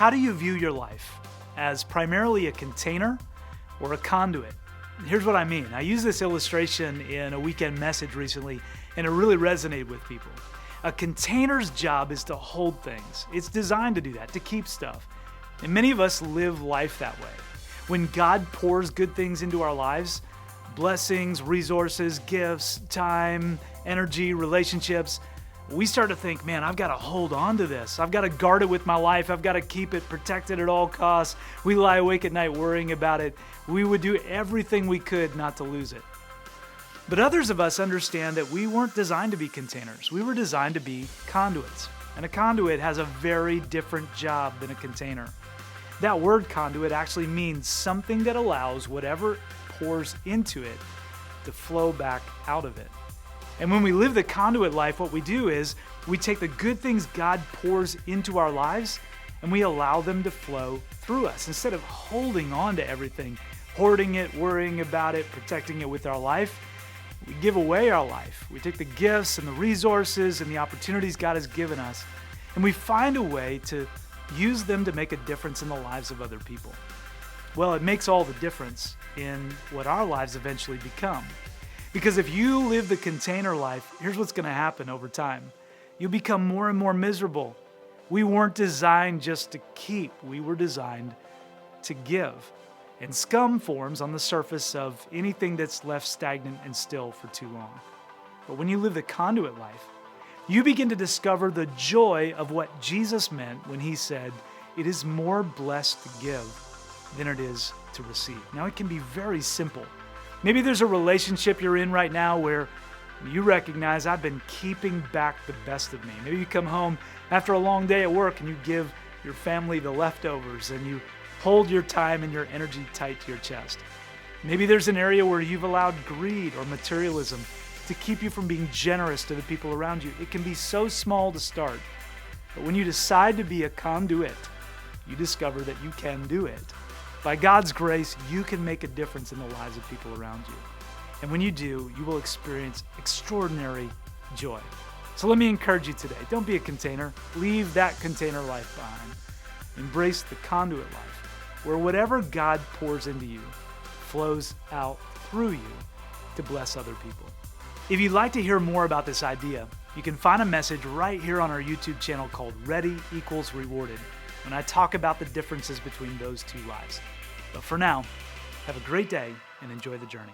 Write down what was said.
How do you view your life? As primarily a container or a conduit? Here's what I mean. I used this illustration in a weekend message recently, and it really resonated with people. A container's job is to hold things. It's designed to do that, to keep stuff. And many of us live life that way. When God pours good things into our lives, blessings, resources, gifts, time, energy, relationships, we start to think, man, I've got to hold on to this. I've got to guard it with my life. I've got to keep it protected at all costs. We lie awake at night worrying about it. We would do everything we could not to lose it. But others of us understand that we weren't designed to be containers. We were designed to be conduits. And a conduit has a very different job than a container. That word conduit actually means something that allows whatever pours into it to flow back out of it. And when we live the conduit life, what we do is we take the good things God pours into our lives and we allow them to flow through us. Instead of holding on to everything, hoarding it, worrying about it, protecting it with our life, we give away our life. We take the gifts and the resources and the opportunities God has given us, and we find a way to use them to make a difference in the lives of other people. Well, it makes all the difference in what our lives eventually become. Because if you live the container life, here's what's going to happen over time. You'll become more and more miserable. We weren't designed just to keep. We were designed to give. And scum forms on the surface of anything that's left stagnant and still for too long. But when you live the conduit life, you begin to discover the joy of what Jesus meant when he said, "It is more blessed to give than it is to receive." Now, it can be very simple. Maybe there's a relationship you're in right now where you recognize, I've been keeping back the best of me. Maybe you come home after a long day at work and you give your family the leftovers and you hold your time and your energy tight to your chest. Maybe there's an area where you've allowed greed or materialism to keep you from being generous to the people around you. It can be so small to start, but when you decide to be a conduit, you discover that you can do it. By God's grace, you can make a difference in the lives of people around you. And when you do, you will experience extraordinary joy. So let me encourage you today. Don't be a container. Leave that container life behind. Embrace the conduit life, where whatever God pours into you flows out through you to bless other people. If you'd like to hear more about this idea, you can find a message right here on our YouTube channel called Ready Equals Rewarded, when I talk about the differences between those two lives. But for now, have a great day and enjoy the journey.